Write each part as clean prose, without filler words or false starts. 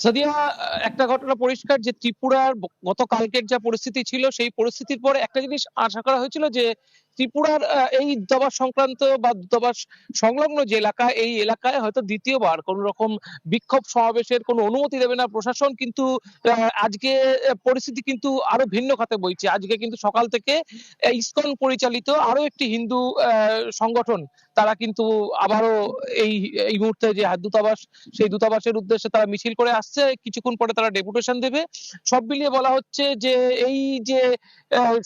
সাদিয়া, একটা ঘটনা পরিষ্কার যে ত্রিপুরার গতকালকের যা পরিস্থিতি ছিল সেই পরিস্থিতির পরে একটা জিনিস আশা করা হয়েছিল যে ত্রিপুরার এই দূতাবাস সংক্রান্ত বা দূতাবাস সংলগ্ন যে এলাকা, এই এলাকায় হয়তো দ্বিতীয়বার কোন রকম বিক্ষোভ সমাবেশের কোনো অনুমতি দেবে না প্রশাসন। কিন্তু আজকে পরিস্থিতি কিন্তু আরো ভিন্ন খাতে বইছে। আজকে কিন্তু সকাল থেকে ইসকন পরিচালিত আরো একটি হিন্দু সংগঠন, তারা কিন্তু আবারও এই এই মুহূর্তে যে দূতাবাস, সেই দূতাবাসের উদ্দেশ্যে তারা মিছিল করে আসছে। কিছুক্ষণ পরে তারা ডেপুটেশন দেবে। সব মিলিয়ে বলা হচ্ছে যে এই যে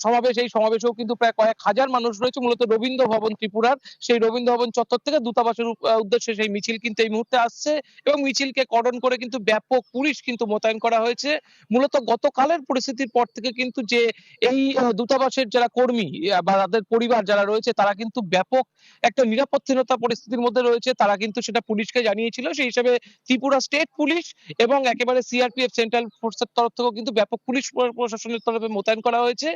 সমাবেশ, এই সমাবেশেও কিন্তু প্রায় কয়েক হাজার মানুষ রয়েছে মূলত রবীন্দ্র ভবন ত্রিপুরার। সেই রবীন্দ্র ভবন চত্বর থেকে দূতাবাসের উদ্দেশ্যে সেই মিছিল কিন্তু এই মুহূর্তে আসছে এবং মিছিলকে কর্ডন করে কিন্তু ব্যাপক পুলিশ কিন্তু মোতায়েন করা হয়েছে। মূলত গতকালের পরিস্থিতির পর থেকে কিন্তু যে এই দূতাবাসের যারা কর্মী বা তাদের পরিবার যারা রয়েছে তারা কিন্তু ব্যাপক একটা নিরাপত্তাহীনতা পরিস্থিতির মধ্যে রয়েছে। তারা কিন্তু সেটা পুলিশকে জানিয়েছিল। সেই হিসেবে ত্রিপুরা স্টেট পুলিশ এবং একেবারে সিআরপিএফ সেন্ট্রাল ফোর্সের তরফ থেকেও কিন্তু ব্যাপক পুলিশ প্রশাসনের তরফে মোতায়েন করা হয়েছে।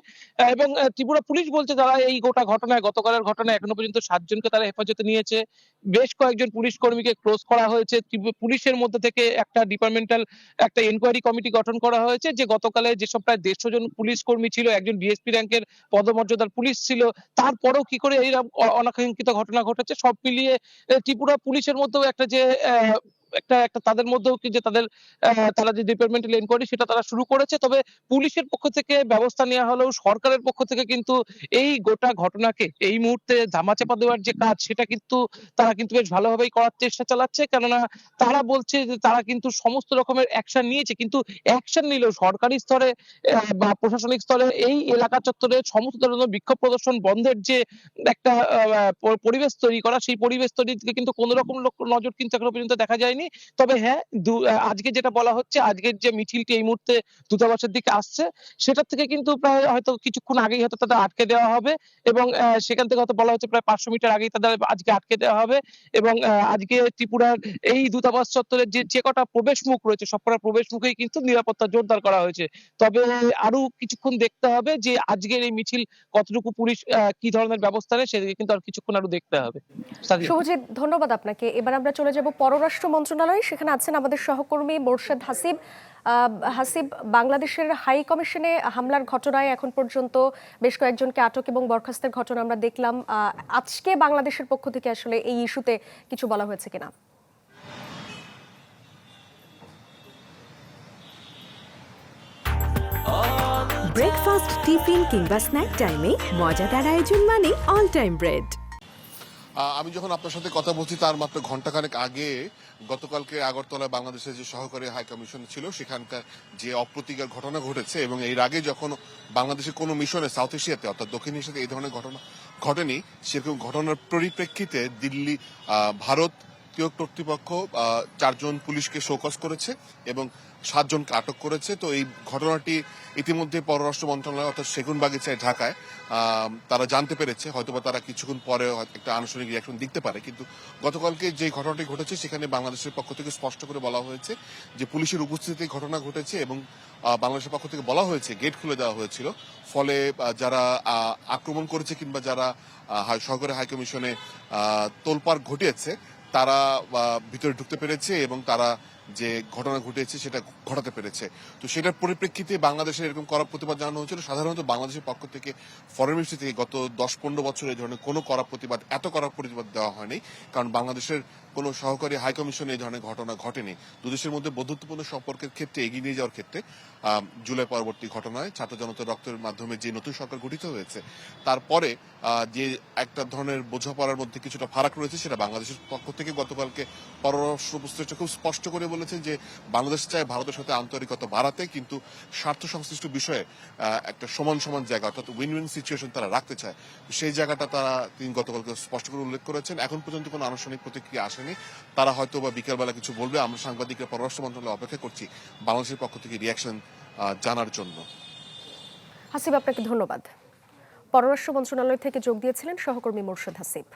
এবং ত্রিপুরা পুলিশ বলছে তারা এই গোটা ঘটনায়, গতকালের ঘটনায় এখনো পর্যন্ত ৭ জনকে তারা হেফাজতে নিয়েছে। বেশ কয়েকজন পুলিশ কর্মীকে ক্লোজ করা হয়েছে। পুলিশের মধ্যে থেকে একটা ডিপার্টমেন্টাল একটা ইনকোয়ারি কমিটি গঠন করা হয়েছে যে গতকালে যেসব প্রায় ১৫০ জন পুলিশ কর্মী ছিল, একজন বিএসপি র‍্যাংকের পদমর্যাদার পুলিশ ছিল, তারপরেও কি করে এইরকম অনাকাঙ্ক্ষিত ঘটনা ঘটেছে। সব মিলিয়ে ত্রিপুরা পুলিশের মধ্যেও একটা যে একটা একটা তাদের মধ্যেও কি যে তাদের তারা যে ডিপার্টমেন্টাল ইনকোয়ারি সেটা তারা শুরু করেছে। তবে পুলিশের পক্ষ থেকে ব্যবস্থা নেওয়া হলেও সরকারের পক্ষ থেকে কিন্তু এই গোটা ঘটনাকে এই মুহূর্তে ধামাচাপা দেওয়ার যে কাজ সেটা কিন্তু তারা কিন্তু বেশ ভালোভাবেই করার চেষ্টা চালাচ্ছে। কেননা তারা বলছে যে তারা কিন্তু সমস্ত রকমের অ্যাকশন নিয়েছে। কিন্তু অ্যাকশন নিলেও সরকারি স্তরে বা প্রশাসনিক স্তরে এই এলাকা চত্বরে সমস্ত ধরনের বিক্ষোভ প্রদর্শন বন্ধের যে একটা পরিবেশ তৈরি করা, সেই পরিবেশ তৈরির দিকে কিন্তু কোন রকম নজর কিন্তু এখনো পর্যন্ত দেখা যায়নি। তবে হ্যাঁ, আজকে যেটা বলা হচ্ছে, আজকের যে মিছিলটি এই মুহূর্তে দূতাবাসের দিকে আসছে, সেটার থেকে কিন্তু প্রায় হয়তো কিছুক্ষণ আগেই হয়তো তাদের আটকে দেওয়া হবে এবং সেখান থেকে হয়তো বলা হচ্ছে প্রায় ৫০০ মিটার আগেই তাদের আজকে আটকে দেওয়া হবে এবং আজকে ত্রিপুরার এই দূতাবাস চত্বরের যে কটা প্রবেশ মুখ রয়েছে, সবকটা প্রবেশ মুখেই কিন্তু নিরাপত্তা জোরদার করা হয়েছে। তবে আরো কিছুক্ষণ দেখতে হবে যে আজকের এই মিছিল কতটুকু পুলিশ কি ধরনের ব্যবস্থা নেয়, সেদিকে কিন্তু আর কিছুক্ষণ আরো দেখতে হবে। সাদিয়া। শুভজিৎ, ধন্যবাদ আপনাকে। এবার আমরা চলে যাব পররাষ্ট্র মন্ত্রণালয়ে। সেখানে আছেন আমাদের সহকর্মী মোরশেদ হাসিব। হাসিব, বাংলাদেশের হাই কমিশনে হামলার ঘটনায় এখন পর্যন্ত বেশ কয়েকজনকে আটক এবং বরখাস্তের ঘটনা আমরা দেখলাম। আজকে বাংলাদেশের পক্ষ থেকে আসলে এই ইস্যুতে কিছু বলা হয়েছে কিনা? ব্রেকফাস্ট, টিফিন কিংবা স্ন্যাক টাইমে মজাদার আয়োজন মানে অল টাইম ব্রেড। আমি যখন আপনার সাথে কথা বলছি তার মাত্র ঘন্টাখানেক আগে গতকালকে আগরতলায় বাংলাদেশের যে সহকারী হাই কমিশন ছিল সেখানকার যে অপ্রীতিকর ঘটনা ঘটেছে এবং এর আগে যখন বাংলাদেশের কোনো মিশনে সাউথ এশিয়াতে অর্থাৎ দক্ষিণ এশিয়াতে এই ধরনের ঘটনা ঘটেনি, সেরকম ঘটনার পরিপ্রেক্ষিতে দিল্লি ভারতীয় কর্তৃপক্ষ ৪ জন পুলিশকে শোকজ করেছে এবং ৭ জনকে আটক করেছে। তো এই ঘটনাটি ইতিমধ্যে পররাষ্ট্র মন্ত্রণালয় অর্থাৎ সেগুনবাগিচায় ঢাকায় তারা জানতে পেরেছে। হয়তোবা তারা কিছুক্ষণ পরে একটা আনুষ্ঠানিক রিয়াকশন দিতে পারে, কিন্তু গতকালকে যে ঘটনাটি ঘটেছে সেখানে বাংলাদেশের পক্ষ থেকে স্পষ্ট করে বলা হয়েছে যে পুলিশের উপস্থিতিতে ঘটনা ঘটেছে এবং বাংলাদেশের পক্ষ থেকে বলা হয়েছে গেট খুলে দেওয়া হয়েছিল। ফলে যারা আক্রমণ করেছে কিংবা যারা সহকারী হাইকমিশনে তোলপাড় ঘটিয়েছে তারা ভিতরে ঢুকতে পেরেছে এবং তারা যে ঘটনা ঘটেছে সেটা ঘটাতে পেরেছে। তো সেটার পরিপ্রেক্ষিতে বাংলাদেশের এরকম কড়া প্রতিবাদ জানানো হয়েছিল। সাধারণত বাংলাদেশের পক্ষ থেকে ফরেন মিনিস্ট্রি থেকে গত ১০-১৫ বছর এই ধরনের কোনো কড়া প্রতিবাদ, এত কড়া প্রতিবাদ দেওয়া হয়নি, কারণ বাংলাদেশের কোনো সহকারী হাইকমিশনে এই ধরনের ঘটনা ঘটেনি। দুদেশের মধ্যে বন্ধুত্বপূর্ণ সম্পর্কের ক্ষেত্রে এগিয়ে নিয়ে যাওয়ার ক্ষেত্রে জুলাই পরবর্তী ঘটনায় ছাত্র জনতার রক্তের মাধ্যমে যে নতুন সরকার গঠিত হয়েছে তারপরে যে একটা ধরনের বোঝাপড়ার মধ্যে কিছুটা ফারাক রয়েছে, সেটা বাংলাদেশের পক্ষ থেকে গতকালকে পররাষ্ট্র উপদেষ্টা খুব স্পষ্ট করে বলেছেন যে বাংলাদেশ চায় ভারতের সাথে আন্তরিকতা বাড়াতে, কিন্তু স্বার্থ সংশ্লিষ্ট বিষয়ে একটা সমান সমান জায়গা অর্থাৎ উইন উইন সিচুয়েশন তারা রাখতে চায়। সেই জায়গাটা তিনি গতকালকে স্পষ্ট করে উল্লেখ করেছেন। এখন পর্যন্ত কোনো আনুষ্ঠানিক প্রতিক্রিয়া আসেনি। তারা হয়তো বা বিকেলবেলা কিছু বলবে। আমরা সাংবাদিকরা পররাষ্ট্র মন্ত্রণালয়ে অপেক্ষা করছি বাংলাদেশের পক্ষ থেকে রিয়াকশন জানার জন্য। হাসিব, আপনাকে ধন্যবাদ। পররাষ্ট্র মন্ত্রণালয় থেকে যোগ দিয়েছিলেন সহকর্মী মোরশেদ হাসিব।